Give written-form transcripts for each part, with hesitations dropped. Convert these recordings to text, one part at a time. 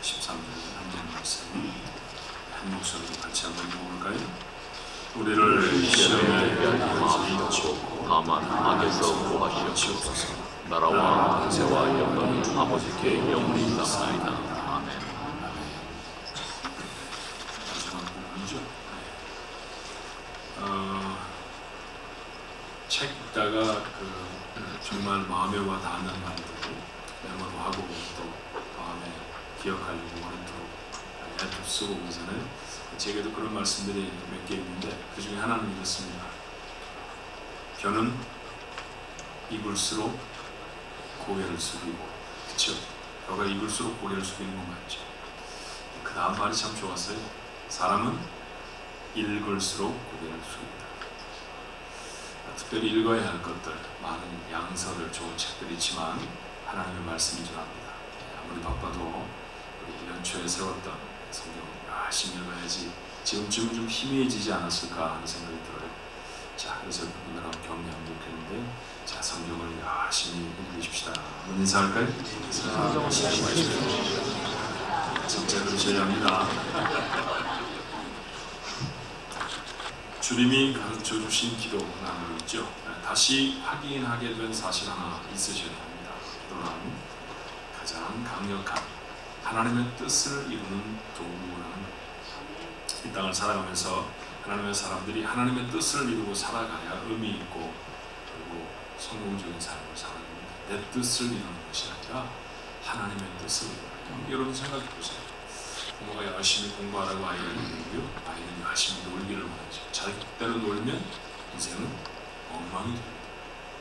13절 함께한 말씀 한 목소리로 같이 한번 읽어볼까요? 우리를 시험에 하지 마시옵고 다만 악에서 구하시옵소서. 나라와 권세와 영광은 아버지께 영원히 있사옵나이다. 아멘. 마지막 부분이죠. 책 읽다가 정말 마음에 와 닿는 말들을 메모하고 또 마음에 기억하려고 오랫도록 애써 쓰고 오잖아요. 제게도 그런 말씀들이 몇 개 있는데 그 중에 하나는 이렇습니다. 벼는 익을수록 고개를 숙이고, 그렇죠? 벼가 익을수록 고개를 숙이는 건 맞죠. 그 다음 말이 참 좋았어요. 사람은 읽을수록 고개를 숙인다. 특별히 읽어야 할 것들, 많은 양서를 좋은 책들이 있지만 하나님의 말씀인 줄 압니다. 아무리 바빠도 우리 연초에 세웠던 성경 열심히 읽어야지 지금쯤은 좀 희미해지지 않았을까 하는 생각이 들어요. 자, 그래서 그분들하고 격려하면 좋겠는데, 자, 성경을 열심히 읽으십시다. 한번 인사할까요? 진짜 그러셔야 합니다. 주님이 가르쳐 주신 기도 나누고 있죠. 다시 확인하게 된 사실 하나 있으셔야 합니다. 기도는 가장 강력한 하나님의 뜻을 이루는 도구라는 것. 이 땅을 살아가면서 하나님의 사람들이 하나님의 뜻을 이루고 살아가야 의미 있고 그리고 성공적인 삶을 살아야 됩니다. 내 뜻을 이루는 것이 아니라 하나님의 뜻을 이루는 것. 여러분 생각해 보세요. 부모가 열심히 공부하라고 아이를 이루고요, 아이는 열심히 놀기를 원하죠. 자기대로 놀면 인생은 엉망이 됩니다.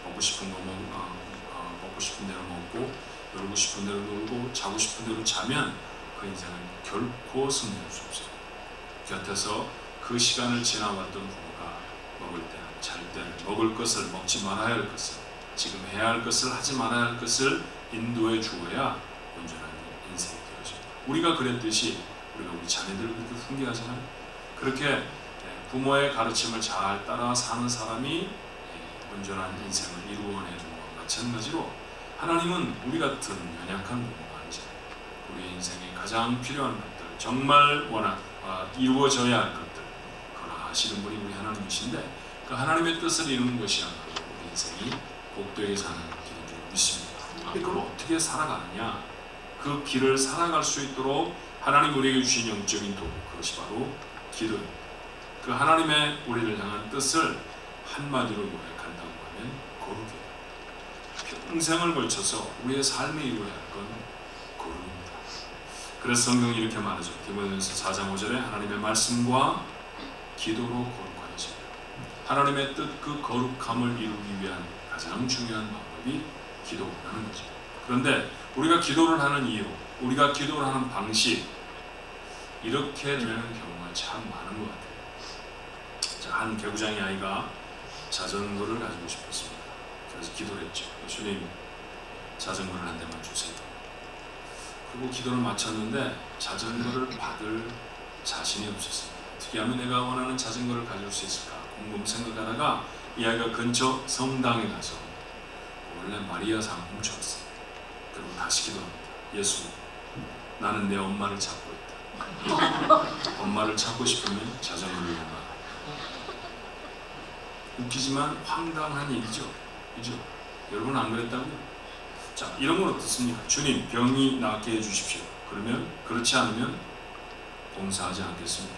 먹고 싶은 거 먹고 싶은 대로 먹고, 놀고 싶은 대로 놀고, 자고 싶은 대로 자면 그 인생은 결코 승리할 수 없어요. 곁에서 그 시간을 지나왔던 부모가 먹을 때는, 잘 때는 먹을 것을, 먹지 말아야 할 것을, 지금 해야 할 것을, 하지 말아야 할 것을 인도해 주어야 온전한 인생이 되어집니다. 우리가 그랬듯이 우리가 우리 자녀들을 그렇게 훈계하잖아요. 그렇게 부모의 가르침을 잘 따라 사는 사람이 온전한 인생을 이루어내는 것과 마찬가지로 하나님은 우리 같은 연약한 부모가 아니잖아요. 우리 인생에 가장 필요한 것들, 정말 이루어져야 할 것들, 그걸 아시는 분이 우리 하나님이신데, 그 하나님의 뜻을 이루는 것이야말로 우리 인생이 복되게 사는 길인 줄 믿습니다. 그걸 어떻게 살아가느냐, 그 길을 살아갈 수 있도록 하나님 우리에게 주신 영적인 도구, 그것이 바로 기도입니다. 그 하나님의 우리를 향한 뜻을 한마디로 요약한다고 하면 거룩이에요. 평생을 걸쳐서 우리의 삶에 이루어야 할 건 거룩입니다. 그래서 성경이 이렇게 말하죠. 디모데전서 4장 5절에 하나님의 말씀과 기도로 거룩하여집니다. 하나님의 뜻, 그 거룩함을 이루기 위한 가장 중요한 방법이 기도라는 거죠. 그런데 우리가 기도를 하는 이유, 우리가 기도를 하는 방식, 이렇게 되는 경우가 참 많은 것 같아요. 자, 한 개구장의 아이가 자전거를 가지고 싶었습니다. 그래서 기도를 했죠. 주님, 자전거를 한 대만 주세요. 그리고 기도를 마쳤는데 자전거를 받을 자신이 없었습니다. 어떻게 하면 내가 원하는 자전거를 가질 수 있을까 곰곰 생각하다가 이 아이가 근처 성당에 가서 원래 마리아상 훔쳐왔어요. 그리고 다시 기도합니다. 예수, 나는 내 엄마를 찾고 있다. 엄마를 찾고 싶으면 자전거를 이용하라. 웃기지만 황당한 일이죠. 그죠? 여러분 안 그랬다고요? 자, 이런 건 어떻습니까? 주님, 병이 낫게 해주십시오. 그러면, 그렇지 않으면 봉사하지 않겠습니다.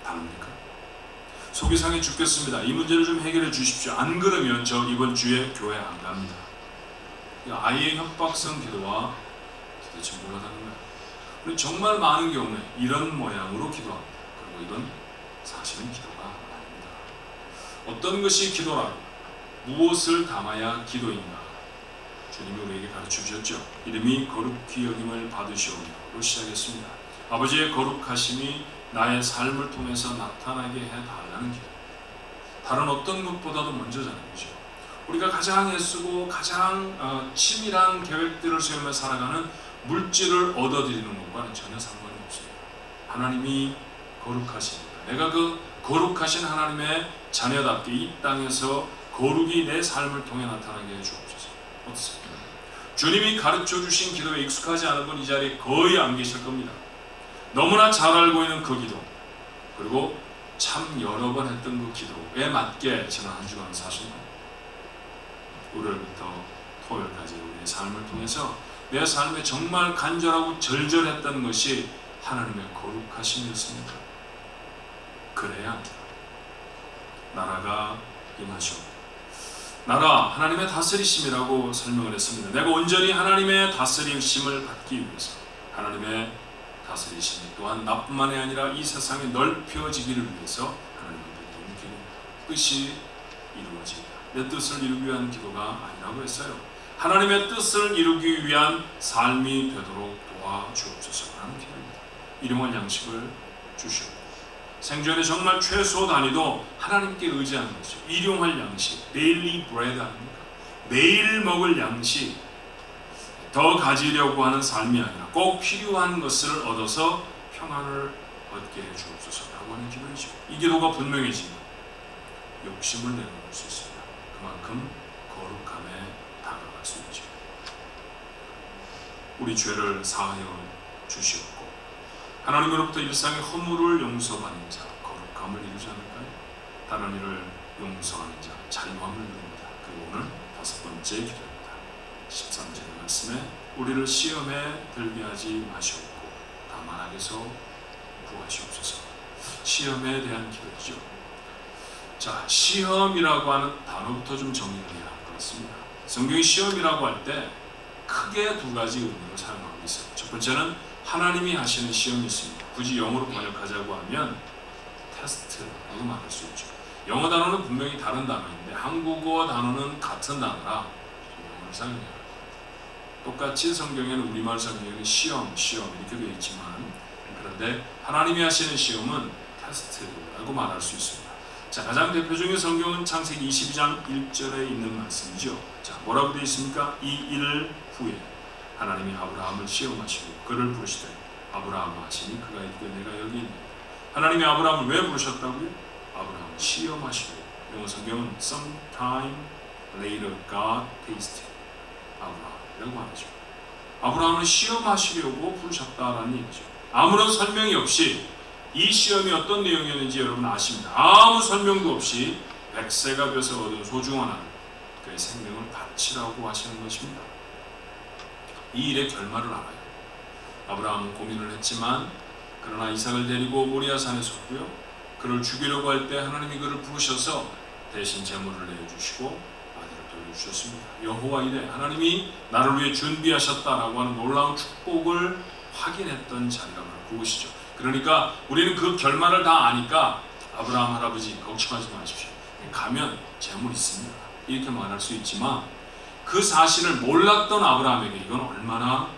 다릅니까? 속이 상해 죽겠습니다. 이 문제를 좀 해결해 주십시오. 안 그러면 저 이번 주에 교회 안 갑니다. 아이의 협박성 기도와 도대체 뭐가 다른 거야? 우리 정말 많은 경우에 이런 모양으로 기도합니다. 그리고 이건 사실은 기도가 아닙니다. 어떤 것이 기도라고? 무엇을 담아야 기도인가? 주님이 우리에게 가르쳐 주셨죠. 이름이 거룩히 여김을 받으시오며로 시작했습니다. 아버지의 거룩하심이 나의 삶을 통해서 나타나게 해달라는 기도. 다른 어떤 것보다도 먼저잖아요. 그죠? 우리가 가장 애쓰고 가장 치밀한 계획들을 세우며 살아가는 물질을 얻어들이는 것과는 전혀 상관이 없습니다. 하나님이 거룩하십니다. 내가 그 거룩하신 하나님의 자녀답게 이 땅에서 거룩이 내 삶을 통해 나타나게 해 주옵소서. 어떻습니까? 주님이 가르쳐 주신 기도에 익숙하지 않은 분 이 자리에 거의 안 계실 겁니다. 너무나 잘 알고 있는 그 기도, 그리고 참 여러 번 했던 그 기도에 맞게 지난 한 주간 사신 겁니다. 월요일부터 토요일까지 우리의 삶을 통해서 내 삶에 정말 간절하고 절절했던 것이 하나님의 거룩하심이었습니다. 그래야 합니다. 나라가 임하시오. 나라, 하나님의 다스리심이라고 설명을 했습니다. 내가 온전히 하나님의 다스리심을 받기 위해서 하나님의 다스리심이 또한 나뿐만이 아니라 이 세상에 넓혀지기를 위해서 하나님께 드리는 기도, 뜻이 이루어지다. 내 뜻을 이루기 위한 기도가 아니라고 했어요. 하나님의 뜻을 이루기 위한 삶이 되도록 도와주옵소서 하는 기도입니다. 일용할 양식을 주시옵소서. 생전에 정말 최소 단위도 하나님께 의지하는 것이죠. 일용할 양식, daily bread 아닙니까? 매일 먹을 양식, 더 가지려고 하는 삶이 아니라 꼭 필요한 것을 얻어서 평안을 얻게 해주옵소서라고 하는 기도이죠. 이 기도가 분명해지면 욕심을 내려놓을 수 있습니다. 그만큼 거룩함에 다가갈 수 있죠. 우리 죄를 사하여 주시옵고 하나님으로부터 일상의 허물을 용서받는 자, 거룩함을 이루지 않을까요? 다른 이를 용서하는 자, 자유함을 누립니다. 그리고 오늘 다섯 번째 기도입니다. 13절 말씀에 우리를 시험에 들게 하지 마시옵고 다만 악에서 구하시옵소서. 시험에 대한 기도이죠. 자, 시험이라고 하는 단어부터 좀 정리를 해야 할 것 같습니다. 성경이 시험이라고 할 때 크게 두 가지 의미로 사용하고 있어요. 첫 번째는 하나님이 하시는 시험이 있습니다. 굳이 영어로 번역하자고 하면 테스트라고 말할 수 있죠. 영어 단어는 분명히 다른 단어인데 한국어 단어는 같은 단어라 영어를 사용해요. 똑같이 성경에는 우리말 성경에는 시험 이렇게 되어 있지만 그런데 하나님이 하시는 시험은 테스트라고 말할 수 있습니다. 자, 가장 대표적인 성경은 창세기 22장 1절에 있는 말씀이죠. 자, 뭐라고 되어 있습니까? 이 일 후에 하나님이 아브라함을 시험하시고 그를 부르시되 아브라함아 하시니 그가 이르되 내가 여기 있네. 하나님이 아브라함을 왜 부르셨다고요? 아브라함을 시험하시고 영어 성경은 sometime later God tasted 아브라함이라고 말하죠. 아브라함을 시험하시려고 부르셨다라는 얘기죠. 아무런 설명이 없이 이 시험이 어떤 내용이었는지 여러분 아십니다. 아무 설명도 없이 백세가 벼서 얻은 소중한 아들 그의 생명을 바치라고 하시는 것입니다. 이 일의 결말을 알아요. 아브라함은 고민을 했지만 그러나 이삭을 데리고 모리아산에 섰고요. 그를 죽이려고 할 때 하나님이 그를 부르셔서 대신 제물을 내어주시고 아들을 돌려주셨습니다. 여호와 이레 하나님이 나를 위해 준비하셨다라고 하는 놀라운 축복을 확인했던 자리가 바로 그곳이죠. 그러니까 우리는 그 결말을 다 아니까 아브라함 할아버지 걱정하지 마십시오. 가면 재물 있습니다. 이렇게 말할 수 있지만 그 사실을 몰랐던 아브라함에게 이건 얼마나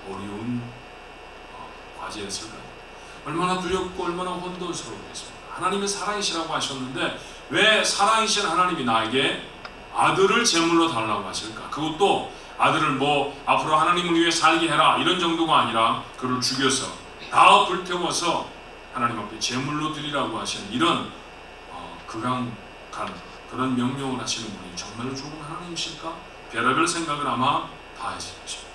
어려운 과제였을까요? 얼마나 두렵고 얼마나 혼돈스러웠겠습니까? 하나님이 사랑이시라고 하셨는데 왜 사랑이신 하나님이 나에게 아들을 제물로 달라고 하실까? 그것도 아들을 뭐 앞으로 하나님을 위해 살게 해라 이런 정도가 아니라 그를 죽여서 다 불태워서 하나님 앞에 제물로 드리라고 하시는 이런 극악한 그런 명령을 하시는 분이 정말로 좋은 하나님이실까? 별의별 생각을 아마 다 하실 것입니다.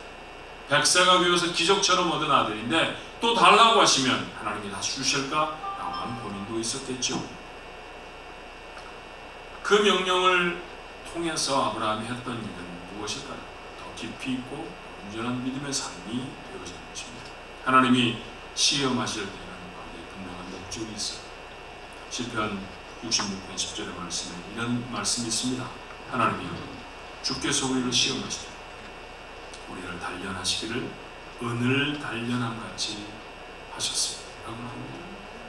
백세가 되어서 기적처럼 얻은 아들인데 또 달라고 하시면 하나님이 다 주실까? 라고 하는 고민도 있었겠죠. 그 명령을 통해서 아브라함이 했던 일은 무엇일까요? 더 깊이 있고 온전한 믿음의 삶이 되어지는 것입니다. 하나님이 시험하실 때는 거기에 분명한 목적이 있어요. 시편 66편 10절의 말씀에 이런 말씀이 있습니다. 하나님이 주께서 우리를 시험하시되 우리를 단련하시기를 은을 단련함 같이 하셨습니다. 라고 합니다.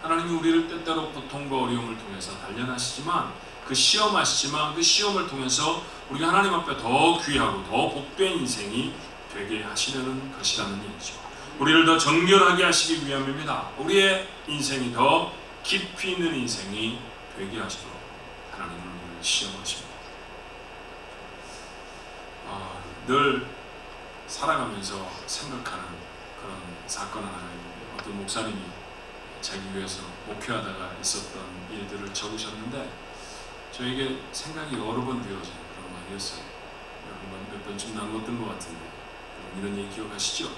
하나님이 우리를 때때로 고통과 어려움을 통해서 단련하시지만 그 시험을 통해서 우리가 하나님 앞에 더 귀하고 더 복된 인생이 되게 하시려는 것이라는 얘기죠. 우리를 더 정결하게 하시기 위함입니다. 우리의 인생이 더 깊이 있는 인생이 되게 하시도록 하나님은 우리를 시험하십니다. 늘 살아가면서 생각하는 그런 사건 하나가 있는데 어떤 목사님이 자기 교회에서 목회하다가 있었던 일들을 적으셨는데 저에게 생각이 여러 번 되어지는 그런 말이었어요. 여러 번 몇 번쯤 나누었던 것 같은데 이런 얘기 기억하시죠?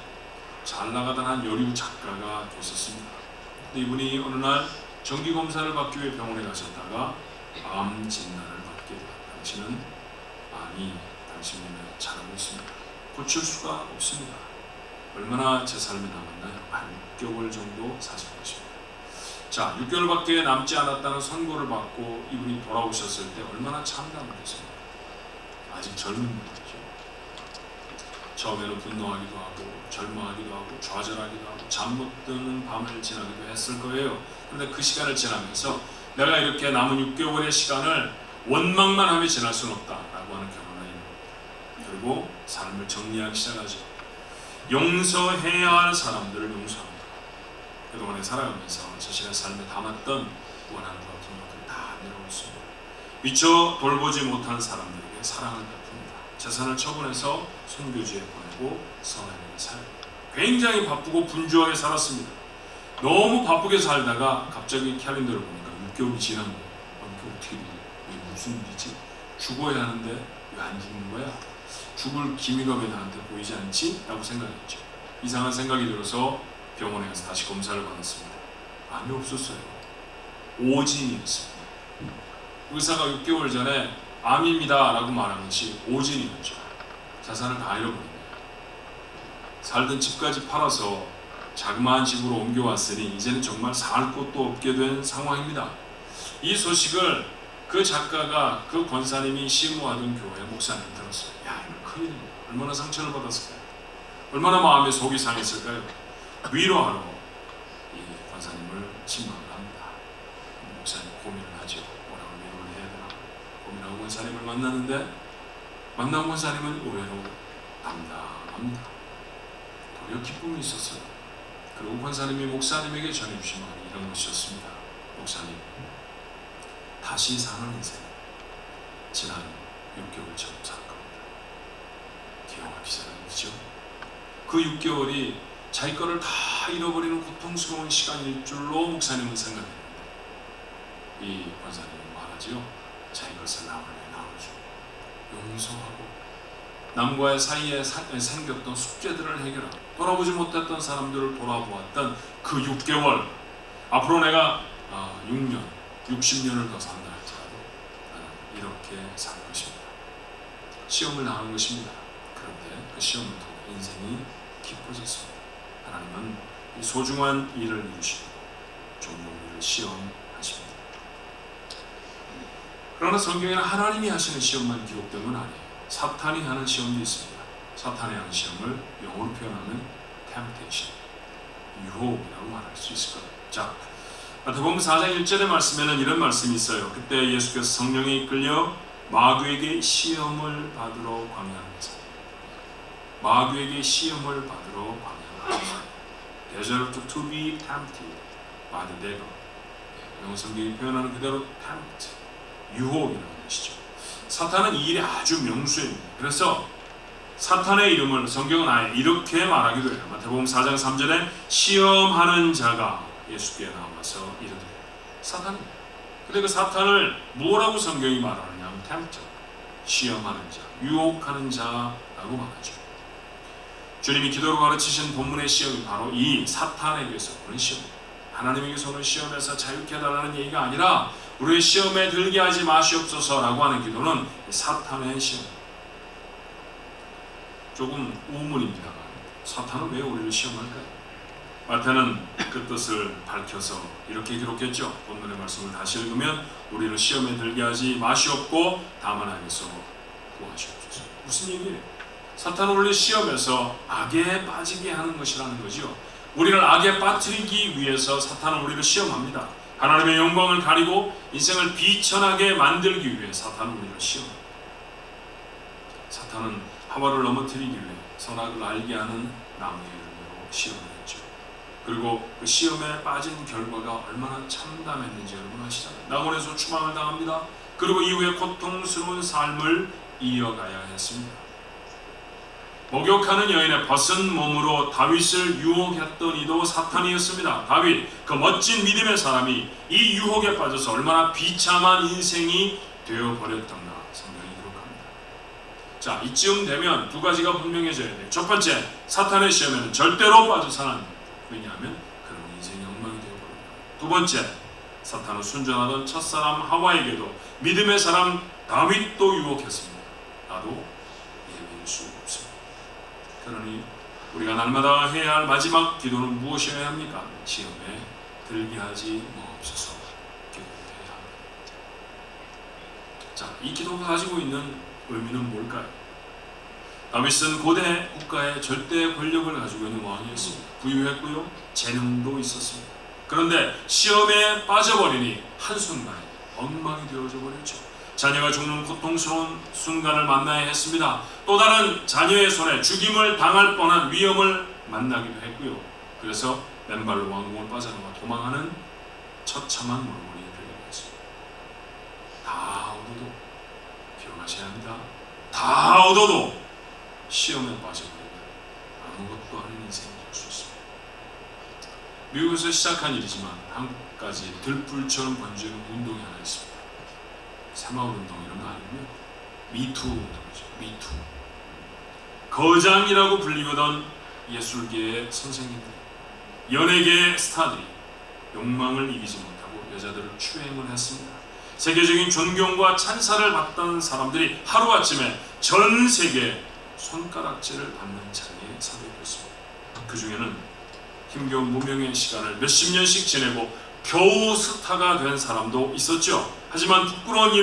잘 나가던 한 여류 작가가 계셨습니다. 근데 이분이 어느 날 정기검사를 받기 위해 병원에 가셨다가 암 진단을 받게 됩니다. 당신은 암이 당신에게 자라고 있습니다. 고칠 수가 없습니다. 얼마나 제 삶에 남았나요? 한 6개월 정도 사실 것입니다. 자, 6개월밖에 남지 않았다는 선고를 받고 이분이 돌아오셨을 때 얼마나 참담을 했습니까? 아직 젊은 분이죠. 처음에는 분노하기도 하고 절망하기도 하고 좌절하기도 하고 잠 못 드는 밤을 지나기도 했을 거예요. 그런데 그 시간을 지나면서 내가 이렇게 남은 6개월의 시간을 원망만 하며 지날 수는 없다라고 하는 결론을 이룹니다. 그리고 삶을 정리하기 시작하죠. 용서해야 할 사람들을 용서합니다. 그동안에 살아가면서 자신의 삶에 담았던 원한과 분노를 다 내려놓습니다. 미처 돌보지 못한 사람들에게 사랑을 베풉니다. 재산을 처분해서 선교지에 보내고 선행을 살고 굉장히 바쁘고 분주하게 살았습니다. 너무 바쁘게 살다가 갑자기 캘린더를 보니까 6개월이 지난 거예요. 이게 어떻게 돼? 이게 무슨 일이지? 죽어야 하는데 왜 안 죽는 거야? 죽을 기미가 왜 나한테 보이지 않지? 라고 생각했죠. 이상한 생각이 들어서 병원에 가서 다시 검사를 받았습니다. 암이 없었어요. 오진이었습니다. 의사가 6개월 전에 암입니다 라고 말한 것이 오진이었죠. 자산을 다 잃어버린 거예요. 살던 집까지 팔아서 자그마한 집으로 옮겨왔으니 이제는 정말 살 곳도 없게 된 상황입니다. 이 소식을 그 작가가 그 권사님이 시무하던 교회 목사님 들었어요. 야, 이거 큰일입니다. 얼마나 상처를 받았을까요? 얼마나 마음에 속이 상했을까요? 위로하러 이 권사님을 신방을 합니다. 목사님 고민을 하죠. 뭐라고 위로를 해야 되나? 고민하고 권사님을 만나는데 만난 권사님은 의외로 담담합니다. 도리어 기쁨이 있었어요. 그리고 권사님이 목사님에게 전해주신 말이 이런 것이었습니다. 목사님, 다시 사는 인생 지난 6개월처럼 살 겁니다. 기억하기 시작하죠. 그 6개월이 자기 거를 다 잃어버리는 고통스러운 시간일 줄로 목사님은 생각했는데 이 권사님은 말하지요. 자기 것을 남을 위해 나눠주고 용서하고 남과의 사이에 생겼던 숙제들을 해결하고 돌아보지 못했던 사람들을 돌아보았던 그 6개월 앞으로 내가 6년, 60년을 더 산다 할지라도 나는 이렇게 살 것입니다. 시험을 당한 것입니다. 그런데 그 시험을 통해 인생이 깊어졌습니다. 하나님은 이 소중한 일을 이루시고 종종 우리를 시험하십니다. 그러나 성경에는 하나님이 하시는 시험만 기록된 건 아니에요. 사탄이 하는 시험도 있습니다. 사탄이 하는 시험을 영어로 표현하면 temptation, 유혹이라고 말할 수 있을 거예요. 자, 마태복음 4장 1절의 말씀에는 이런 말씀이 있어요. 그때 예수께서 성령에 이끌려 마귀에게 시험을 받으러 광야로 가셨다. 마귀에게 시험을 받으러 광야로 가셨다. Desert to be tempted by the devil. 영어 성경이 표현하는 그대로 tempt, 유혹이라는 것이죠. 사탄은 이 일이 아주 명수입니다. 그래서 사탄의 이름을 성경은 아예 이렇게 말하기도 해요. 마태복음 4장 3절에 시험하는 자가 예수께 나와서 이르되 사탄입니다. 근데 그 사탄을 뭐라고 성경이 말하느냐 하면 tempter, 시험하는 자, 유혹하는 자라고 말하죠. 주님이 기도로 가르치신 본문의 시험이 바로 이 사탄에게서 오는 시험입니다. 하나님에게서 오는 시험에서 자유케 해달라는 얘기가 아니라 우리의 시험에 들게 하지 마시옵소서라고 하는 기도는 사탄의 시험. 조금 우문입니다만 사탄은 왜 우리를 시험할까요? 마태는 그 뜻을 밝혀서 이렇게 기록했죠. 본문의 말씀을 다시 읽으면 우리를 시험에 들게 하지 마시옵고 다만 악에서 구하시옵소서. 무슨 얘기예요? 사탄은 우리를 시험에서 악에 빠지게 하는 것이라는 거죠. 우리를 악에 빠뜨리기 위해서 사탄은 우리를 시험합니다. 하나님의 영광을 가리고 인생을 비천하게 만들기 위해 사탄은 우리를 시험합니다. 사탄은 하와를 넘어뜨리기 위해 선악을 알게 하는 나무의 열매로 시험을 했죠. 그리고 그 시험에 빠진 결과가 얼마나 참담했는지 여러분 아시잖아요. 낙원에서 추방을 당합니다. 그리고 이후에 고통스러운 삶을 이어가야 했습니다. 목욕하는 여인의 벗은 몸으로 다윗을 유혹했던 이도 사탄이었습니다. 다윗, 그 멋진 믿음의 사람이 이 유혹에 빠져서 얼마나 비참한 인생이 되어버렸던가 성경이 기록합니다. 자, 자, 이쯤 되면 두 가지가 분명해져야 돼요. 첫 번째, 사탄의 시험에는 절대로 빠져서는 안 돼요. 왜냐하면 그런 인생이 엉망이 되어버립니다. 두 번째, 사탄은 순전하던 첫사람 하와에게도 믿음의 사람 다윗도 유혹했습니다. 나도 예외일 수 없습니다. 그러니 우리가 날마다 해야 할 마지막 기도는 무엇이어야 합니까? 시험에 들게 하지 마옵소서 기도해야 합니다. 자, 이 기도가 가지고 있는 의미는 뭘까요? 다윗은 고대 국가의 절대 권력을 가지고 있는 왕이었습니다. 부유했고요, 재능도 있었습니다. 그런데 시험에 빠져버리니 한순간에 엉망이 되어져 버렸죠. 자녀가 죽는 고통스러운 순간을 만나야 했습니다. 또 다른 자녀의 손에 죽임을 당할 뻔한 위험을 만나기도 했고요. 그래서 맨발로 왕궁을 빠져나와 도망하는 처참한 몰골이 되게 됐습니다. 다 얻어도, 기억하셔야 합니다. 다 얻어도 시험에 빠져버리면 아무것도 아닌 인생이 될 수 있습니다. 미국에서 시작한 일이지만 한국까지 들불처럼 번지는 운동이 하나 있습니다. 새마을운동 이런 거 아니고요, 미투 운동이죠. 미투. 거장이라고 불리거던 예술계의 선생님들, 연예계의 스타들이 욕망을 이기지 못하고 여자들을 추행을 했습니다. 세계적인 존경과 찬사를 받던 사람들이 하루아침에 전 세계 손가락질을 받는 자리에 서게 됐습니다. 그 중에는 힘겨운 무명의 시간을 몇십 년씩 지내고 겨우 스타가 된 사람도 있었죠. 하지만 부끄러운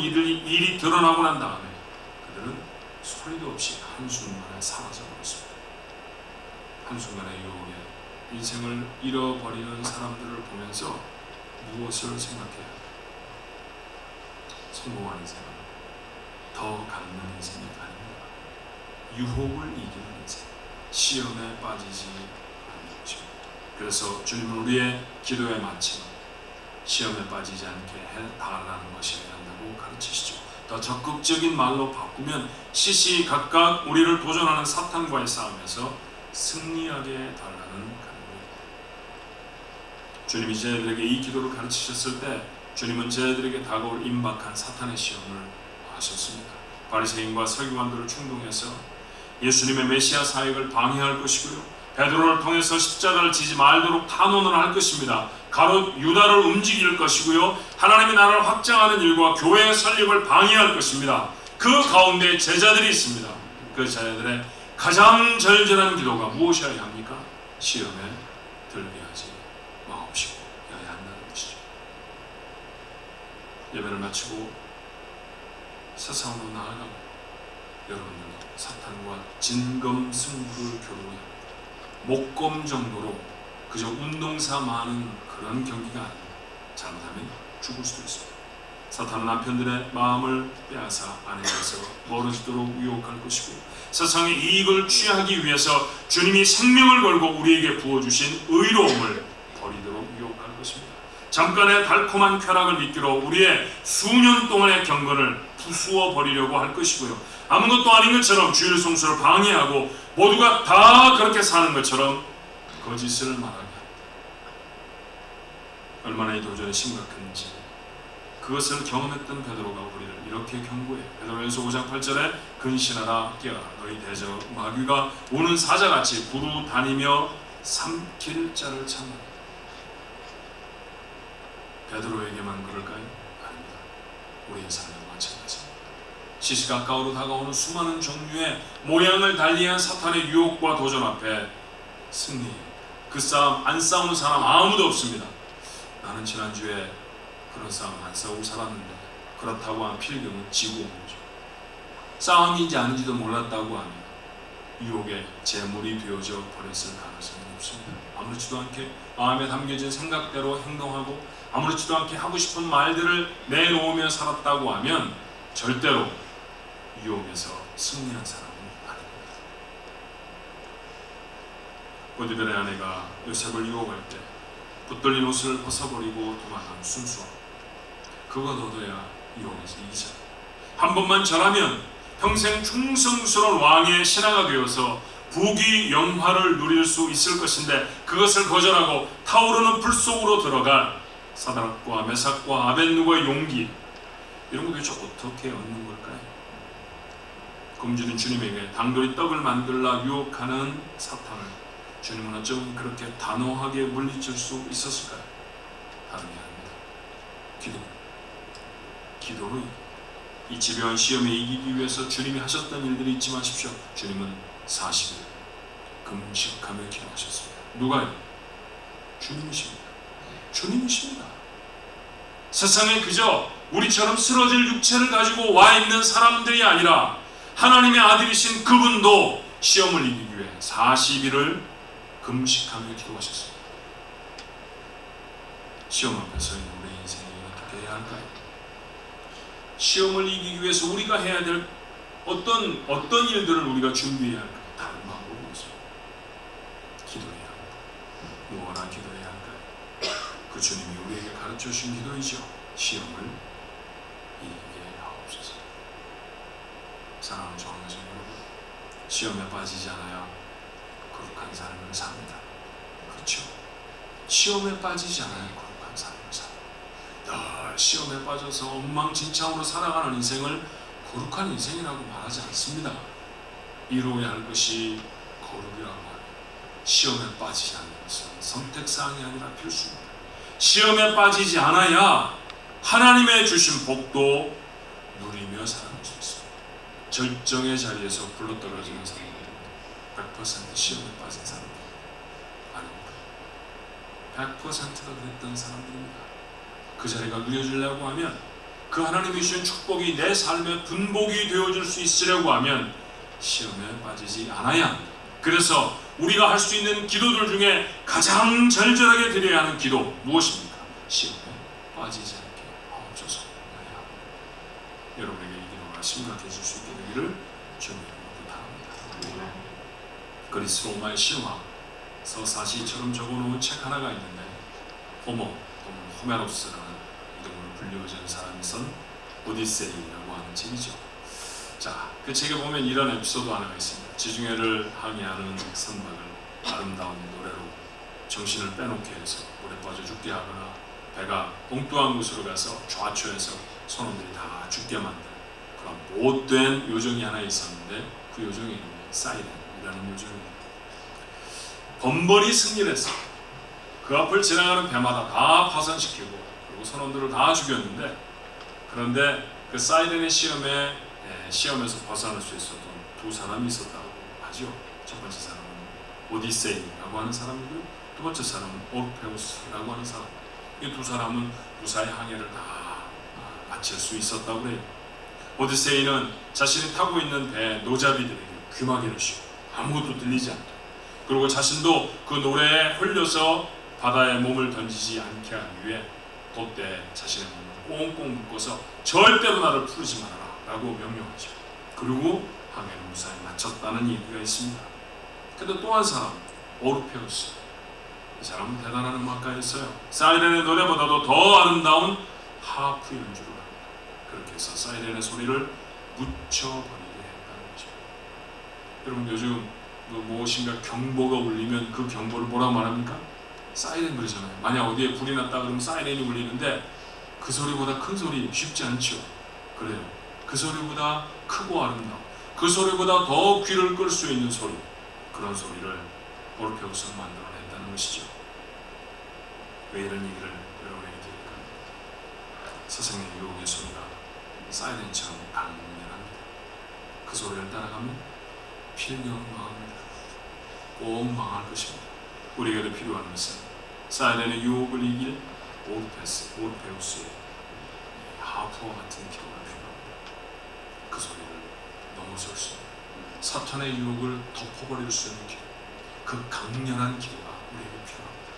일이 드러나고 난 다음에 그들은 소리도 없이 한순간에 사라져 버렸습니다. 한순간의 유혹에 인생을 잃어버리는 사람들을 보면서 무엇을 생각해야 할까요? 성공한 인생은 더 갚는 인생이 아닙니다. 유혹을 이기는 인생, 시험에 빠지지 않는 것입니다. 그래서 주님은 우리의 기도의 마침, 시험에 빠지지 않게 해달라는 것이어야 한다고 가르치시죠. 더 적극적인 말로 바꾸면 시시각각 우리를 도전하는 사탄과의 싸움에서 승리하게 달라는 간구입니다. 주님이 제자들에게 이 기도를 가르치셨을 때 주님은 제자들에게 다가올 임박한 사탄의 시험을 하셨습니다. 바리새인과 서기관들을 충동해서 예수님의 메시아 사역을 방해할 것이고요, 베드로를 통해서 십자가를 지지 말도록 탄원을 할 것입니다. 가롯 유다를 움직일 것이고요, 하나님의 나라를 확장하는 일과 교회의 설립을 방해할 것입니다. 그 가운데 제자들이 있습니다. 그 제자들의 가장 절절한 기도가 무엇이어야 합니까? 시험에 들게 하지 마옵시고 여야 한다는 것이죠. 예배를 마치고 세상으로 나아가고 여러분들도 사탄과 진검승부를 겨루어야 합니다. 목검 정도로 그저 운동사 많은 그런 경기가 아닙니다. 잘못하면 죽을 수도 있습니다. 사탄은 남편들의 마음을 빼앗아 아내에서 멀어지도록 유혹할 것이고, 세상의 이익을 취하기 위해서 주님이 생명을 걸고 우리에게 부어주신 의로움을 버리도록 유혹할 것입니다. 잠깐의 달콤한 쾌락을 미끼로 우리의 수년 동안의 경건을 부수어 버리려고 할 것이고요, 아무것도 아닌 것처럼 주일 성수를 방해하고 모두가 다 그렇게 사는 것처럼 거짓을 말하게 합니다. 얼마나 이 도전이 심각한지 그것을 경험했던 베드로가 우리를 이렇게 경고해요. 베드로전서 5장 8절에 근신하라 깨어라, 너희 대적 마귀가 오는 사자같이 부루 다니며 삼킬 자를 찾는다. 베드로에게만 그럴까요? 아닙니다. 우리의 삶도 마찬가지입니다. 시시각각으로 다가오는 수많은 종류의 모양을 달리한 사탄의 유혹과 도전 앞에 승리, 그 싸움 안 싸우는 사람 아무도 없습니다. 나는 지난주에 그런 싸움 안 싸우고 살았는데 그렇다고 한 필경은 지고 온 거죠. 싸움인지 아닌지도 몰랐다고 하면 유혹의 제물이 되어져 버렸을 가능성이 높습니다. 아무렇지도 않게 마음에 담겨진 생각대로 행동하고 아무렇지도 않게 하고 싶은 말들을 내놓으며 살았다고 하면 절대로 유혹에서 승리한 사람은 아닙니다. 보디벨의 아내가 요셉을 유혹할 때 붙들린 옷을 벗어버리고 도망한 순수함, 그것 얻어야 유혹에서 이기자. 한 번만 절하면 평생 충성스러운 왕의 신하가 되어서 부귀 영화를 누릴 수 있을 것인데, 그것을 거절하고 타오르는 불 속으로 들어간 사드락과 메삭과 아벳느고의 용기, 이런 거 도대체 어떻게 얻는 걸까요? 금주는 주님에게 당돌이 떡을 만들라 유혹하는 사탄을 주님은 어쩜 그렇게 단호하게 물리칠 수 있었을까요? 다름이 아닙니다. 기도로 이 집요한 시험에 이기기 위해서 주님이 하셨던 일들이 잊지 마십시오. 주님은 40일 금식하며 기도하셨습니다. 누가요? 주님이십니다. 주님이십니다. 세상에 그저 우리처럼 쓰러질 육체를 가지고 와 있는 사람들이 아니라 하나님의 아들이신 그분도 시험을 이기기 위해 40일을 금식하며 기도하셨습니다. 시험 앞에서 있는 우리 인생이 어떻게 해야 할까요? 시험을 이기기 위해서 우리가 해야 될 어떤 일들을 우리가 준비해야 할까요? 다른 방법이 없습니다. 기도해야 합니다. 무엇나 기도해야 할까요? 그 주님이 우리에게 가르쳐 주신 기도이죠. 시험을 이기게 하옵소서. 사랑하는 정하신 여러분, 시험에 빠지지 않아야 거룩한 삶을 삽니다. 그렇죠? 시험에 빠지지 않아야 거룩한 삶을 삽니다. 늘 시험에 빠져서 엉망진창으로 살아가는 인생을 거룩한 인생이라고 말하지 않습니다. 이루어야 할 것이 거룩이라고 하며 시험에 빠지지 않는 것은 선택사항이 아니라 필수입니다. 시험에 빠지지 않아야 하나님의 주신 복도 누리며 살아갈 수 있습니다. 절정의 자리에서 굴러떨어지는 사람들은 100% 시험에 빠진 사람들 아닙니다. 100%가 그랬던 사람들입니다. 그 자리가 누려지려고 하면, 그 하나님이 주신 축복이 내 삶의 분복이 되어줄 수 있으려고 하면 시험에 빠지지 않아야 합니다. 그래서 우리가 할 수 있는 기도들 중에 가장 절절하게 드려야 하는 기도 무엇입니까? 시험에 빠지지 않게 하옵소서. 여러분에게 이 기도가 심각해질 수 있게 되기를 주님으로 부탁합니다. 그리스 로마의 신화서 사시처럼 적어놓은 책 하나가 있는데, 호모 또는 호메로스라는 이름으로 불리워진 사람이 쓴 오디세이라고 하는 책이죠. 자, 그 책에 보면 이런 에피소드 하나가 있습니다. 지중해를 항해하는 선박을 아름다운 노래로 정신을 빼놓게 해서 물에 빠져 죽게 하거나 배가 엉뚱한 곳으로 가서 좌초해서 선원들이 다 죽게 만든 그런 못된 요정이 하나 있었는데, 그 요정의 이름이 사이렌이라는 요정입니다. 번번이 승리를 했어요. 그 앞을 지나가는 배마다 다 파손시키고 그리고 선원들을 다 죽였는데, 그런데 그 사이렌의 시험에서 벗어날 수 있었던 두 사람이 있었다고 하죠. 첫 번째 사람은 오디세이라고 하는 사람이고요, 두 번째 사람은 오르페우스라고 하는 사람. 이 두 사람은 무사히 항해를 다 마칠 수 있었다고 해요. 오디세이는 자신이 타고 있는 배 노자비들에게 귀마개를 씌우고 아무것도 들리지 않도록, 그리고 자신도 그 노래에 홀려서 바다에 몸을 던지지 않게 하기 위해 돛대에 자신의 몸을 꽁꽁 묶어서 절대로 나를 풀지 말아라 라고 명령하죠. 그리고 항해를 무사히 마쳤다는 얘기가 있습니다. 근데 또 한 사람, 오르페우스. 이 사람은 대단한 음악가였어요. 사이렌의 노래보다도 더 아름다운 하프 연주를 합니다. 그렇게 해서 사이렌의 소리를 묻혀버리게 했다는 거죠. 여러분, 요즘 무엇인가 경보가 울리면 그 경보를 뭐라고 말합니까? 사이렌 그러잖아요. 만약 어디에 불이 났다 그러면 사이렌이 울리는데, 그 소리보다 큰 소리 쉽지 않죠. 그래요. 그 소리보다 크고 아름다워, 그 소리보다 더 귀를 끌 수 있는 소리, 그런 소리를 오르페우스가 만들어냈다는 것이죠. 왜 이런 얘기를 여러분에게 드릴까요? 세상의 유혹의 소리가 사이렌처럼 강렬합니다. 그 소리를 따라가면 필경은 망합니다. 꼭 망할 것입니다. 우리에게도 필요한 것은 사이렌의 유혹을 이길 오르페우스의 하프와 같은 기도가 필요합니다. 그 소리를 넘어설 수 있는, 사탄의 유혹을 덮어버릴 수 있는 기도, 그 강렬한 기도가 우리에게 필요합니다.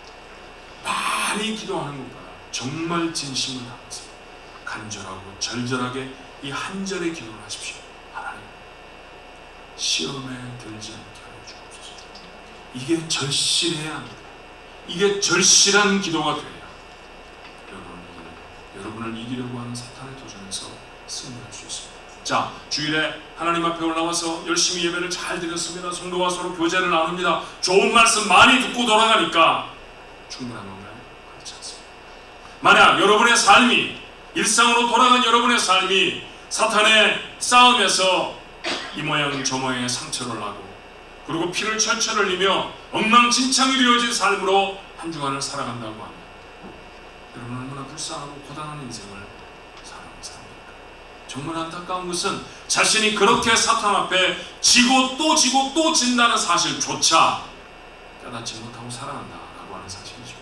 많이 기도하는 것보다 정말 진심을 담아서 간절하고 절절하게 이 한 절의 기도를 하십시오. 하나님, 시험에 들지 않게 하여 주옵소서. 이게 절실해야 합니다. 이게 절실한 기도가 돼야 여러분을 이기려고 하는 사탄의 도전에서 승리할 수 있습니다. 자, 주일에 하나님 앞에 올라와서 열심히 예배를 잘 드렸습니다. 성도와 서로 교제를 나눕니다. 좋은 말씀 많이 듣고 돌아가니까 충분한 건가요? 그렇지 않습니다. 만약 여러분의 삶이 일상으로 돌아간 여러분의 삶이 사탄의 싸움에서 이 모양 저 모양의 상처를 하고 그리고 피를 철철 흘리며 엉망진창이 되어진 삶으로 한 주간을 살아간다고 하면 여러분 얼마나 불쌍하고 고단한 인생을 살아가는 사람입니까? 정말 안타까운 것은 자신이 그렇게 사탄 앞에 지고 또 진다는 사실조차 깨닫지 못하고 살아간다라고 하는 사실이죠.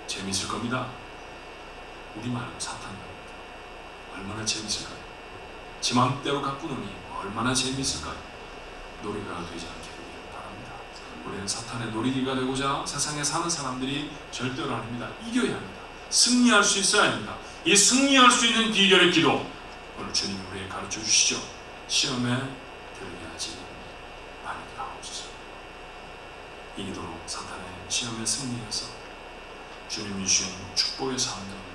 재미있을 겁니다. 우리 말고 사탄 말입니다. 얼마나 재미있을까요? 지 맘대로 가꾸느니 얼마나 재미있을까요? 놀이가 되지 않게 되기를 바랍니다. 우리는 사탄의 놀이기가 되고자 세상에 사는 사람들이 절대로 아닙니다. 이겨야 합니다. 승리할 수 있어야 합니다. 이 승리할 수 있는 비결의 기도 오늘 주님이 우리에게 가르쳐 주시죠. 시험에 들게 하지 말게 하옵소서. 이 기도로 사탄의 시험에 승리해서 주님이 주신 축복의 삶을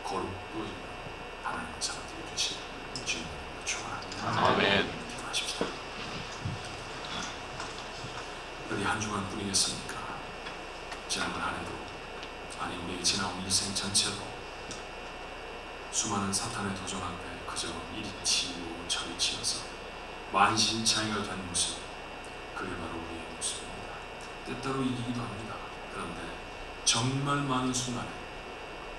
거룩도 하나님의 사람들이 되시길 주님을 축원합니다. 아멘. 기도하십시다. 어디 한 주간 뿐이겠습니까? 지난번 한 해도 아니 우리 지나온 인생 전체도 수많은 사탄의 도전 앞에 그저 이리 치고 저리 치어서 만신창이가 된 모습, 그게 바로 우리의 모습입니다. 때때로 이기기도 합니다. 그런데 정말 많은 순간에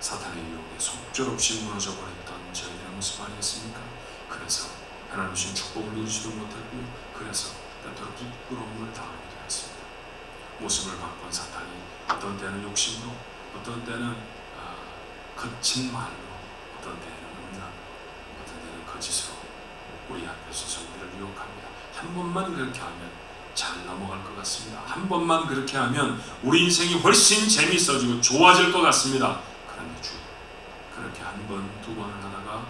사탄의 유혹에 속절없이 무너져 버렸던 저희들의 모습 아니겠습니까? 그래서 하나님 주신 축복을 누리지도 못했고요. 그래서 때때로 부끄러움을 당하게 되었습니다. 모습을 바꾼 사탄이 어떤 때는 욕심으로, 어떤 때는 거친 말로, 어떤 때는 음란, 어떤 때는 거짓으로 우리 앞에 서서 우리를 유혹합니다. 한 번만 그렇게 하면 잘 넘어갈 것 같습니다. 한 번만 그렇게 하면 우리 인생이 훨씬 재미있어지고 좋아질 것 같습니다. 그런데 주 그렇게 한 번, 두 번을 하다가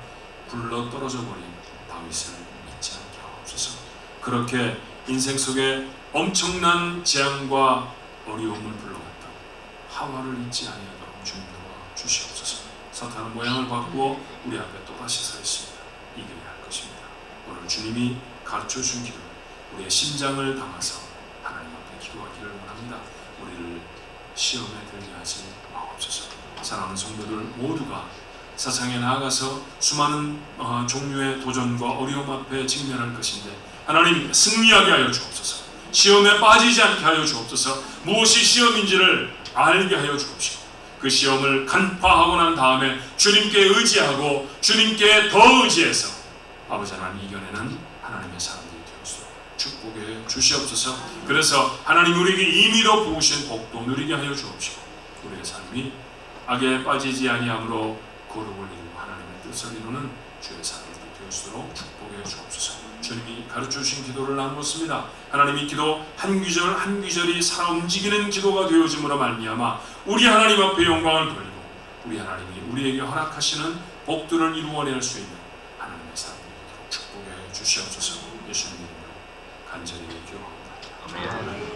굴러 떨어져 버린 다윗을 잊지 않게 하옵소서. 그렇게 인생 속에 엄청난 재앙과 어려움을 불러갔던 하와를 잊지 아니하도록 주님 도와 주시옵소서. 사탄은 모양을 바꾸어 우리 앞에 또다시 서 있습니다. 이겨야 할 것입니다. 오늘 주님이 가르쳐 준 기도, 우리의 심장을 담아서 하나님 앞에 기도하기를 원합니다. 우리를 시험에 들게 하지 마옵소서. 사랑하는 성도들 모두가 세상에 나아가서 수많은 종류의 도전과 어려움 앞에 직면할 것인데 하나님 승리하게 하여 주옵소서. 시험에 빠지지 않게 하여 주옵소서. 무엇이 시험인지를 알게 하여 주옵시고 그 시험을 간파하고 난 다음에 주님께 의지하고 주님께 더 의지해서 아버지 하나님 이겨내는 하나님의 사람들이 되었소. 축복해 주시옵소서. 그래서 하나님 우리에게 임의로 부으신 복도 누리게 하여 주옵시고 우리의 삶이 악에 빠지지 아니함으로 거룩을 이루고 하나님의 뜻을 이루는 주의 사람들이 되었도록 축복해 주옵소서. 주님이 가르쳐 주신 기도를 나누었습니다. 하나님이 기도 한 귀절 한 귀절이 살아 움직이는 기도가 되어짐으로 말미암아 우리 하나님 앞에 영광을 돌리고 우리 하나님이 우리에게 허락하시는 복들을 이루어낼 수 있는 하나님의 사람들이 되도록 축복해 주시옵소서. 예수님 이름으로 간절히 기도합니다. 아멘.